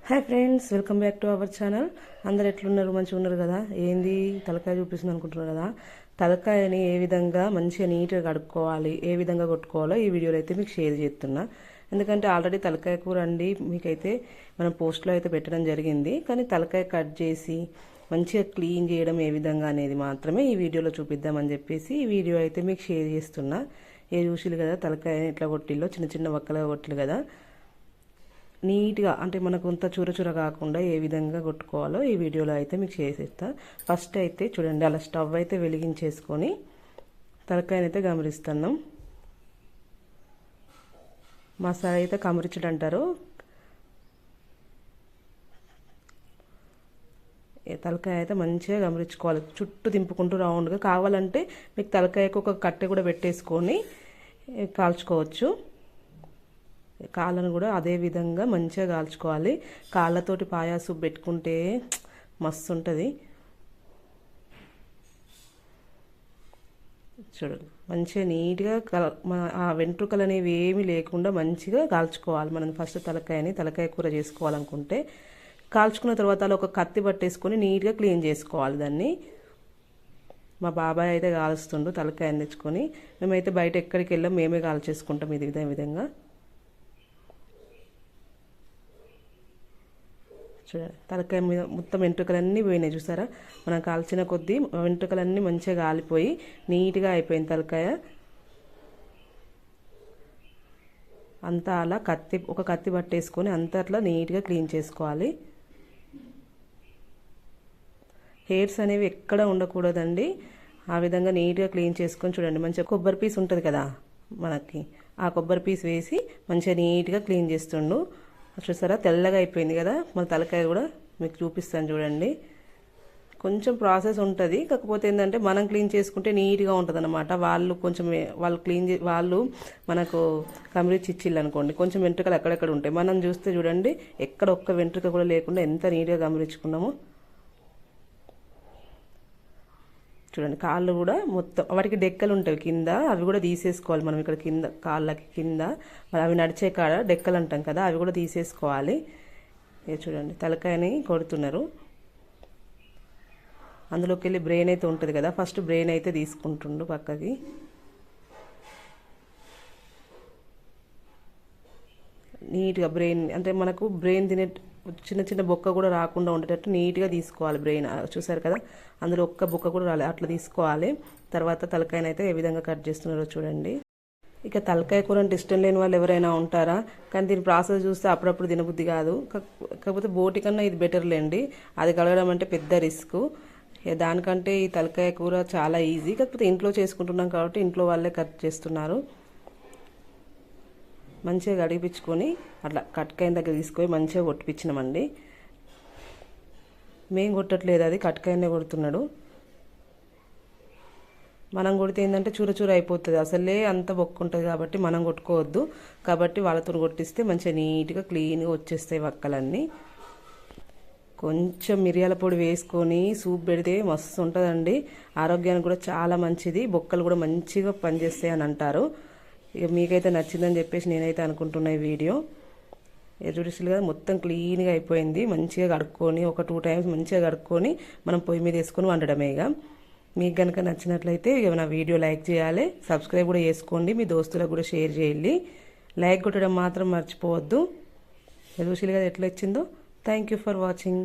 Hi friends, welcome back to our channel. అందరు ఎట్లున్నారు? మంచిగా ఉన్నారు కదా? ఏంది తలకాయ చూపిస్తుంది అనుకుంటున్నారు కదా? తలకాయని ఏ విధంగా మంచిగా నీట్గా కడుక్కోవాలి, ఏ విధంగా కొట్టుకోవాలో ఈ వీడియోలో అయితే మీకు షేర్ చేస్తున్నా. ఎందుకంటే ఆల్రెడీ తలకాయ కూర అండి మీకైతే మనం పోస్ట్లో అయితే పెట్టడం జరిగింది. కానీ తలకాయ కట్ చేసి మంచిగా క్లీన్ చేయడం ఏ విధంగా అనేది మాత్రమే ఈ వీడియోలో చూపిద్దామని చెప్పేసి ఈ వీడియో అయితే మీకు షేర్ చేస్తున్నా. ఏ చూసిలు కదా తలకాయని ఎట్లా కొట్టిల్లో, చిన్న చిన్న వక్కలుగా కొట్టిలు కదా. నీట్గా అంటే మనకు అంత చూర కాకుండా ఏ విధంగా కొట్టుకోవాలో ఈ వీడియోలో అయితే మీకు చేసేస్తా. ఫస్ట్ అయితే చూడండి, అలా స్టవ్ అయితే వెలిగించేసుకొని తలకాయనైతే గమనిస్తున్నాం. మసాలా అయితే కమరిచడం అంటారు. తలకాయ అయితే మంచిగా గమనించుకోవాలి, చుట్టూ దింపుకుంటూ రౌండ్గా. కావాలంటే మీకు తలకాయకు ఒక కట్టె కూడా పెట్టేసుకొని కాల్చుకోవచ్చు. కాళ్ళను కూడా అదే విధంగా మంచిగా కాల్చుకోవాలి. కాళ్ళతోటి పాయాసు పెట్టుకుంటే మస్తు ఉంటుంది. చూడండి, మంచిగా నీట్గా ఆ వెంట్రుకలు అనేవి ఏమీ లేకుండా మంచిగా కాల్చుకోవాలి. మనం ఫస్ట్ తలకాయ కూర చేసుకోవాలనుకుంటే కాల్చుకున్న తర్వాత అలా ఒక కత్తి పట్టేసుకొని నీట్గా క్లీన్ చేసుకోవాలి దాన్ని. మా బాబాయ్ అయితే కాలుస్తుండు తలకాయని తెచ్చుకొని. మేమైతే బయట ఎక్కడికి వెళ్ళాం, మేమే కాల్చేసుకుంటాం ఇది విధంగా. చూడండి, తలకాయ మీద మొత్తం వెంట్రుకలన్నీ పోయినాయి చూసారా? మనం కాల్చిన కొద్దీ వెంట్రుకలన్నీ మంచిగా కాలిపోయి నీట్గా అయిపోయింది తలకాయ అంతా. అలా ఒక కత్తి పట్టేసుకొని అంతా అట్లా నీట్గా క్లీన్ చేసుకోవాలి. హెయిర్స్ అనేవి ఎక్కడ ఉండకూడదండి. ఆ విధంగా నీట్గా క్లీన్ చేసుకొని చూడండి. మంచిగా కొబ్బరి పీస్ ఉంటుంది కదా మనకి, ఆ కొబ్బరి పీస్ వేసి మంచిగా నీట్గా క్లీన్ చేస్తుండు. చూసారా, తెల్లగా అయిపోయింది కదా మన తలకాయ కూడా. మీకు చూపిస్తాను చూడండి. కొంచెం ప్రాసెస్ ఉంటుంది, కాకపోతే ఏంటంటే మనం క్లీన్ చేసుకుంటే నీట్గా ఉంటుంది అనమాట. వాళ్ళు మనకు కమిరిచ్చి ఇచ్చిళ్ళు అనుకోండి, కొంచెం వెంట్రుకలు ఎక్కడెక్కడ ఉంటాయి. మనం చూస్తే చూడండి, ఎక్కడ ఒక్క వెంట్రుక కూడా లేకుండా ఎంత నీట్గా గమనించుకున్నామో. చూడండి, కాళ్ళు కూడా మొత్తం వాటికి డెక్కలు ఉంటాయి కింద, అవి కూడా తీసేసుకోవాలి మనం. ఇక్కడ కింద కాళ్ళకి కింద అవి నడిచే కాడ డెక్కలు అంటాం కదా, అవి కూడా తీసేసుకోవాలి. చూడండి, తలకాయని కొడుతున్నారు. అందులోకి వెళ్ళి బ్రెయిన్ అయితే ఉంటుంది కదా, ఫస్ట్ బ్రెయిన్ అయితే తీసుకుంటుండు పక్కకి. నీట్గా బ్రెయిన్ అంటే మనకు బ్రెయిన్ తినే చిన్న చిన్న బొక్క కూడా రాకుండా ఉండేటట్టు నీట్గా తీసుకోవాలి బ్రెయిన్. చూసారు కదా, అందులో ఒక్క బొక్క కూడా రాలేదు, అట్లా తీసుకోవాలి. తర్వాత తలకాయనైతే ఏ విధంగా కట్ చేస్తున్నారో చూడండి. ఇక తలకాయ కూర అంటే ఇష్టం లేని వాళ్ళు ఎవరైనా ఉంటారా? కానీ దీని ప్రాసెస్ చూస్తే అప్పుడప్పుడు తినబుద్ధి కాదు. కాకపోతే బోటి కన్నా ఇది బెటర్లేండి. అది కడగడం అంటే పెద్ద రిస్క్. దానికంటే ఈ తలకాయ కూర చాలా ఈజీ. కాకపోతే ఇంట్లో చేసుకుంటున్నాం కాబట్టి ఇంట్లో వాళ్ళే కట్ చేస్తున్నారు. మంచిగా కడిగిపించుకొని అట్లా కట్కాయ దగ్గర తీసుకొని మంచిగా కొట్టిపించినామండి. మేం కొట్టట్లేదు, అది కట్కాయనే కొడుతున్నాడు. మనం కొడితే ఏంటంటే చూర అయిపోతుంది, అసలే అంత బొక్కు ఉంటుంది కాబట్టి మనం కొట్టుకోవద్దు. కాబట్టి వాళ్ళతో కొట్టిస్తే మంచిగా నీట్గా క్లీన్గా వచ్చేస్తాయి వక్కలన్నీ. కొంచెం మిరియాల పొడి వేసుకొని సూప్ పెడితే మస్తు ఉంటుందండి. ఆరోగ్యానికి కూడా చాలా మంచిది, బొక్కలు కూడా మంచిగా పనిచేస్తాయి అని అంటారు. ఇక మీకైతే నచ్చిందని చెప్పేసి నేనైతే అనుకుంటున్నా ఈ వీడియో. చూసిగా మొత్తం క్లీన్గా అయిపోయింది. మంచిగా కడుక్కొని ఒక 2 times మంచిగా కడుక్కొని మనం పొయ్యి మీద వేసుకొని వండడమే. ఇక మీకు కనుక నచ్చినట్లయితే ఇక నా వీడియో లైక్ చేయాలి, సబ్స్క్రైబ్ కూడా చేసుకోండి, మీ దోస్తులకు కూడా షేర్ చేయండి. లైక్ కొట్టడం మాత్రం మర్చిపోవద్దు. చూసిగా ఎట్లా వచ్చిందో. Thank you for watching.